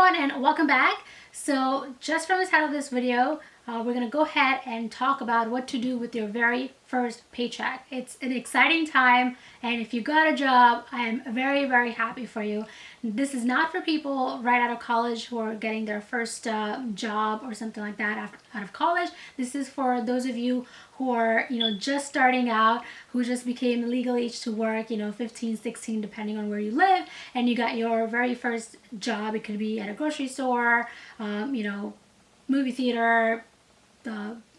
everyone, and welcome back. So just from the title of this video, we're going to go ahead and talk about what to do with your very first paycheck. It's an exciting time, and if you got a job, I am very, very happy for you. This is not for people right out of college who are getting their first job or something like that out of college. This is for those of you who are, just starting out, who just became legal age to work, 15, 16, depending on where you live, and you got your very first job. It could be at a grocery store, movie theater,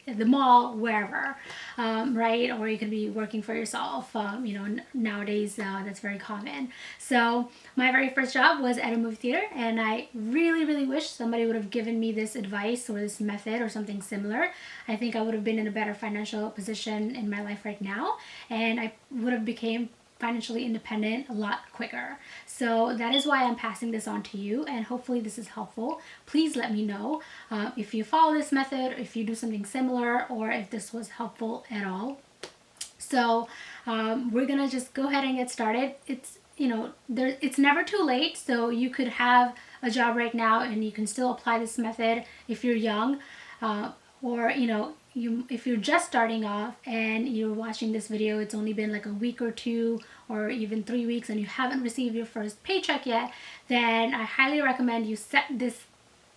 the mall, wherever, right? Or you could be working for yourself. Nowadays that's very common. So my very first job was at a movie theater, and I really, really wish somebody would have given me this advice or this method or something similar. I think I would have been in a better financial position in my life right now, and I would have became financially independent a lot quicker. So that is why I'm passing this on to you, and hopefully this is helpful. Please let me know if you follow this method, if you do something similar, or if this was helpful at all. So we're gonna just go ahead and get started. It's it's never too late, so you could have a job right now and you can still apply this method if you're young, or if you're just starting off and you're watching this video, it's only been like a week or two or even 3 weeks and you haven't received your first paycheck yet, then I highly recommend you set this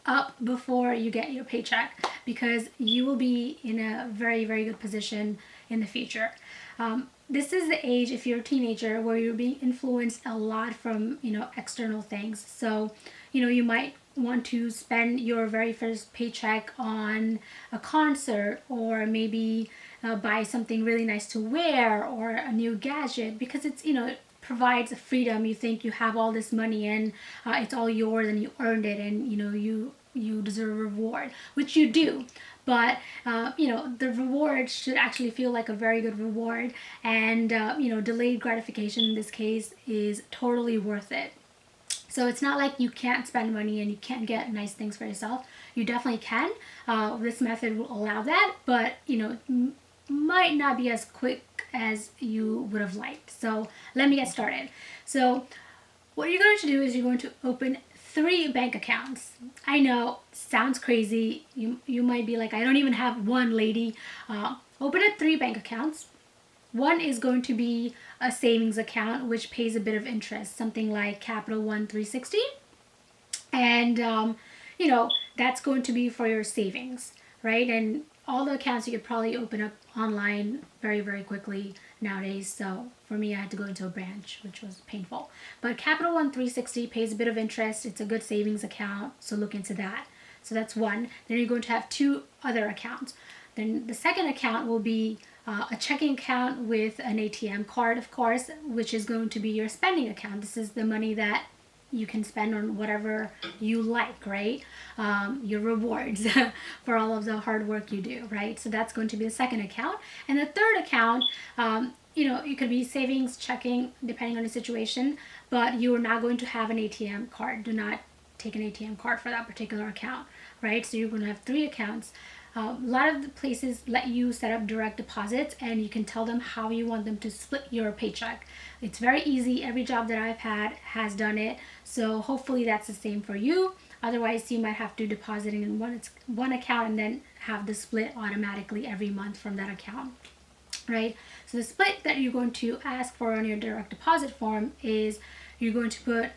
up before you get your paycheck, because you will be in a very, very good position in the future. This is the age, if you're a teenager, where you're being influenced a lot from external things. So you might want to spend your very first paycheck on a concert, or maybe buy something really nice to wear, or a new gadget, because it's it provides freedom. You think you have all this money and it's all yours and you earned it, and you deserve a reward, which you do. But the reward should actually feel like a very good reward, and delayed gratification in this case is totally worth it. So it's not like you can't spend money and you can't get nice things for yourself. You definitely can. This method will allow that, but might not be as quick as you would have liked. So let me get started. So what you're going to do is you're going to open 3 bank accounts. I know, sounds crazy. You might be like, I don't even have one, lady. Open up 3 bank accounts. One is going to be a savings account, which pays a bit of interest, something like Capital One 360. And, that's going to be for your savings, right? And all the accounts you could probably open up online very, very quickly nowadays. So for me, I had to go into a branch, which was painful. But Capital One 360 pays a bit of interest. It's a good savings account, so look into that. So that's one. Then you're going to have 2 other accounts. Then the second account will be a checking account with an ATM card, of course, which is going to be your spending account. This is the money that you can spend on whatever you like, right? Your rewards for all of the hard work you do, right? So that's going to be the second account. And the third account, it could be savings, checking, depending on the situation, but you are not going to have an ATM card. Do not take an ATM card for that particular account, right? So you're going to have 3 accounts. A lot of the places let you set up direct deposits, and you can tell them how you want them to split your paycheck. It's very easy. Every job that I've had has done it. So hopefully that's the same for you. Otherwise, you might have to deposit in one account and then have the split automatically every month from that account, right? So the split that you're going to ask for on your direct deposit form is you're going to put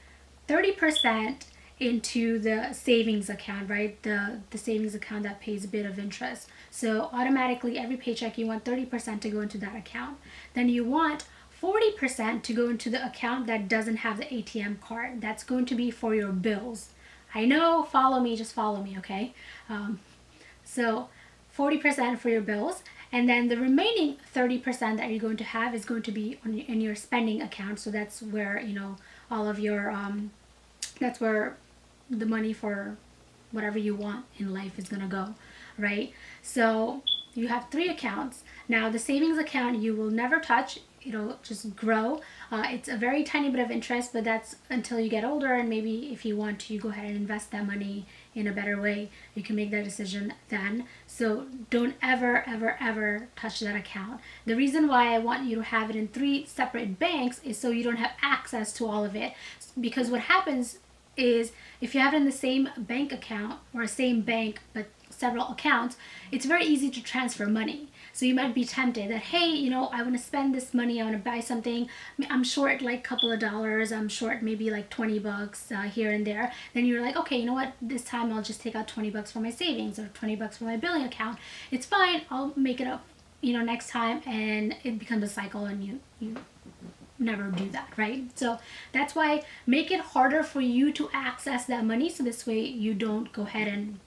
30% into the savings account, right? The savings account that pays a bit of interest. So automatically every paycheck you want 30% to go into that account. Then you want 40% to go into the account that doesn't have the ATM card. That's going to be for your bills. I know, follow me, just follow me, okay? So 40% for your bills, and then the remaining 30% that you're going to have is going to be in your spending account. So that's where all of your that's where the money for whatever you want in life is going to go, right? So you have 3 accounts. Now the savings account you will never touch. It'll just grow. It's a very tiny bit of interest, but that's until you get older, and maybe if you want to, you go ahead and invest that money in a better way. You can make that decision then. So don't ever, ever, ever touch that account. The reason why I want you to have it in 3 separate banks is so you don't have access to all of it. Because what happens is if you have it in the same bank account or same bank but several accounts, it's very easy to transfer money. So you might be tempted that, hey, I want to spend this money, I want to buy something, I'm short like a couple of dollars, I'm short maybe like $20 here and there. Then you're like, okay, you know what, this time I'll just take out $20 from my savings or $20 from my billing account. It's fine, I'll make it up, next time, and it becomes a cycle, and you never do that, right? So that's why make it harder for you to access that money, so this way you don't go ahead and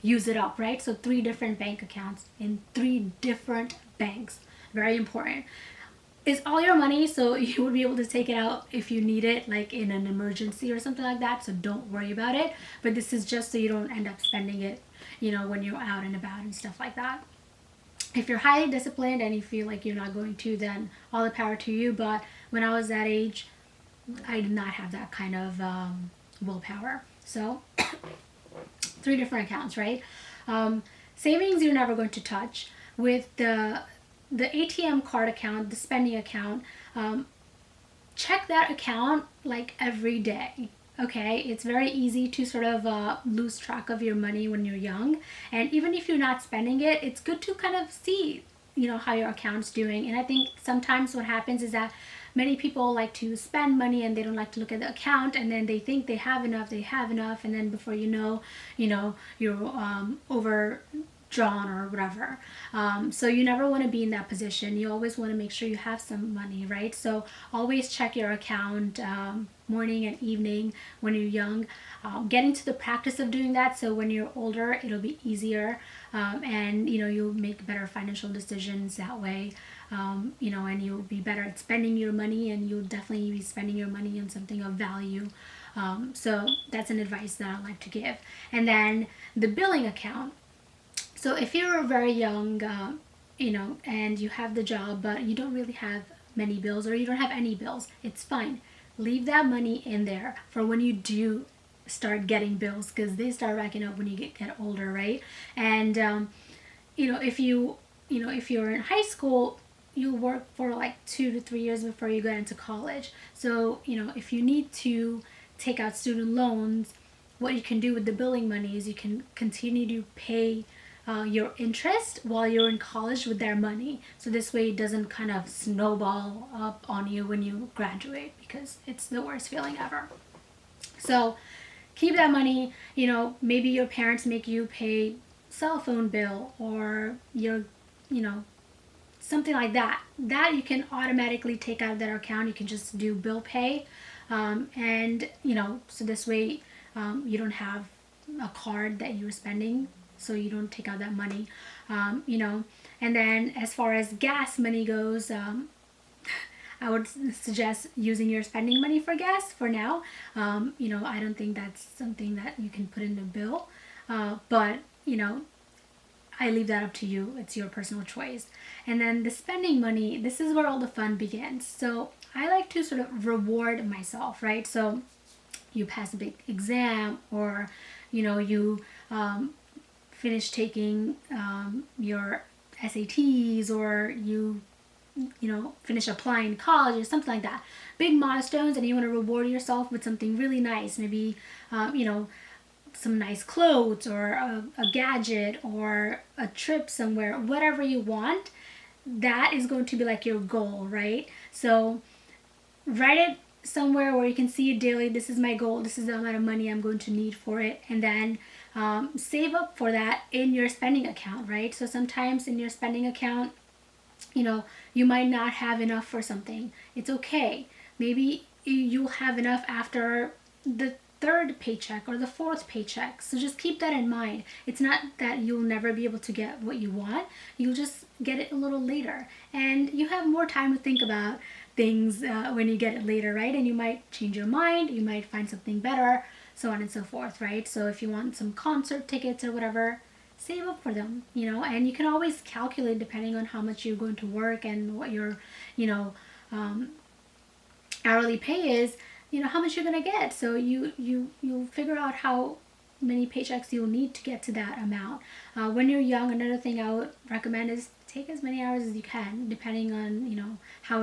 use it up, right? So 3 different bank accounts in 3 different banks. Very important. It's all your money, so you would be able to take it out if you need it, like in an emergency or something like that, so don't worry about it. But this is just so you don't end up spending it, when you're out and about and stuff like that. If you're highly disciplined and you feel like you're not going to, then all the power to you. But when I was that age, I did not have that kind of willpower. So 3 different accounts, right? Savings you're never going to touch. With the ATM card account, the spending account, check that account like every day. Okay, it's very easy to sort of lose track of your money when you're young, and even if you're not spending it, it's good to kind of see how your account's doing. And I think sometimes what happens is that many people like to spend money and they don't like to look at the account, and then they think they have enough, and then before you're overdrawn or whatever. So you never want to be in that position. You always want to make sure you have some money, right? So always check your account morning and evening when you're young. Get into the practice of doing that, so when you're older it'll be easier, and you'll make better financial decisions that way. And you'll be better at spending your money, and you'll definitely be spending your money on something of value. So that's an advice that I like to give. And then the billing account. So if you're very young, and you have the job, but you don't really have many bills, or you don't have any bills, it's fine. Leave that money in there for when you do start getting bills, because they start racking up when you get older, right? And if you're in high school, you work for like 2 to 3 years before you get into college. So if you need to take out student loans, what you can do with the billing money is you can continue to pay your interest while you're in college with their money. So this way it doesn't kind of snowball up on you when you graduate, because it's the worst feeling ever. So keep that money. Maybe your parents make you pay cell phone bill, or your something like that you can automatically take out of that account. You can just do bill pay, and so this way you don't have a card that you're spending, so you don't take out that money. And then as far as gas money goes, I would suggest using your spending money for gas for now. I don't think that's something that you can put in a bill, but I leave that up to you. It's your personal choice. And then the spending money, this is where all the fun begins. So I like to sort of reward myself, right? So you pass a big exam, or you finish taking your SATs, or you finish applying to college or something like that. Big milestones, and you want to reward yourself with something really nice. Maybe some nice clothes, or a gadget, or a trip somewhere, whatever you want. That is going to be like your goal, right? So write it somewhere where you can see it daily. This is my goal, this is the amount of money I'm going to need for it. And then save up for that in your spending account, right? So sometimes in your spending account, you might not have enough for something. It's okay. Maybe you'll have enough after the 3rd paycheck or the 4th paycheck. So just keep that in mind. It's not that you'll never be able to get what you want. You'll just get it a little later, and you have more time to think about things when you get it later, right? And you might change your mind, you might find something better, so on and so forth, right? So if you want some concert tickets or whatever, save up for them, and you can always calculate depending on how much you're going to work and what your hourly pay is, how much you're going to get. So you'll figure out how many paychecks you'll need to get to that amount. When you're young, another thing I would recommend is take as many hours as you can, depending on how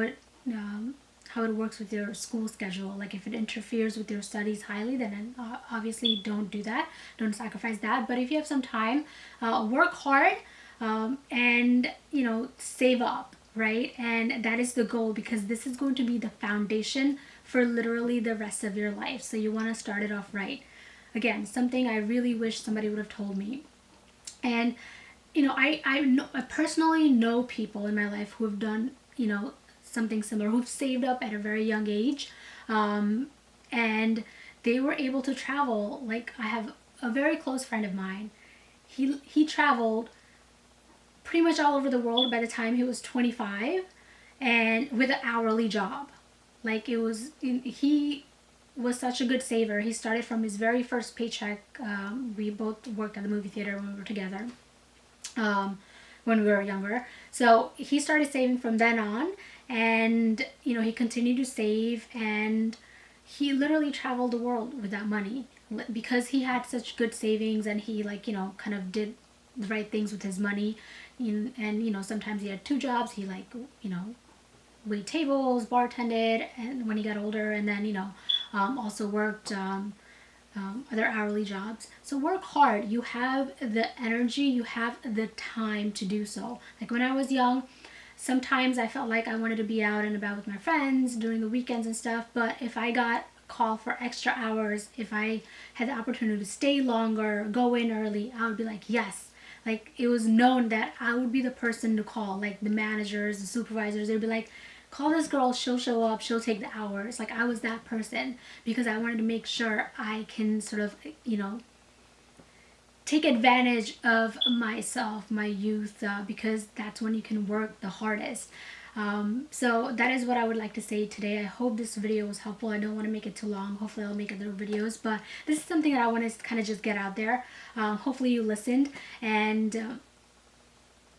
how it works with your school schedule. Like if it interferes with your studies highly, then obviously don't do that. Don't sacrifice that. But if you have some time, work hard, and save up, right? And that is the goal, because this is going to be the foundation for literally the rest of your life. So you want to start it off right. Again, something I really wish somebody would have told me. And I personally know people in my life who have done something similar, who've saved up at a very young age, and they were able to travel. Like, I have a very close friend of mine. He traveled pretty much all over the world by the time he was 25, and with an hourly job. Like, he was such a good saver. He started from his very first paycheck. We both worked at the movie theater when we were together, when we were younger. So he started saving from then on, and he continued to save, and he literally traveled the world with that money because he had such good savings, and he kind of did the right things with his money. And sometimes he had two jobs. He wait tables, bartended, and when he got older, and then also worked other hourly jobs. So work hard. You have the energy, you have the time to do so. Like when I was young, sometimes I felt like I wanted to be out and about with my friends during the weekends and stuff, but if I got a call for extra hours, if I had the opportunity to stay longer, go in early, I would be like, yes. Like, it was known that I would be the person to call. Like, the managers, the supervisors, they'd be like, call this girl, she'll show up, she'll take the hours. Like, I was that person because I wanted to make sure I can sort of take advantage of myself, my youth, because that's when you can work the hardest. So that is what I would like to say today. I hope this video was helpful. I don't want to make it too long. Hopefully I'll make other videos, but this is something that I want to kind of just get out there. Hopefully you listened, and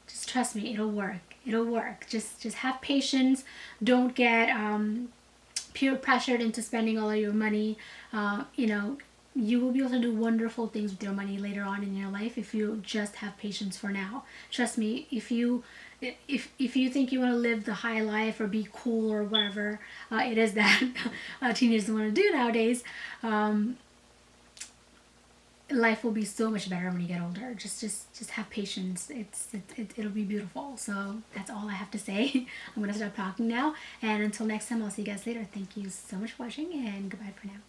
just trust me, it'll work. It'll work. Just have patience. Don't get peer pressured into spending all of your money. You will be able to do wonderful things with your money later on in your life if you just have patience for now. Trust me, if you think you want to live the high life or be cool or whatever it is that teenagers want to do nowadays, life will be so much better when you get older. Just have patience. It'll be beautiful. So that's all I have to say. I'm gonna stop talking now, and until next time, I'll see you guys later. Thank you so much for watching, and goodbye for now.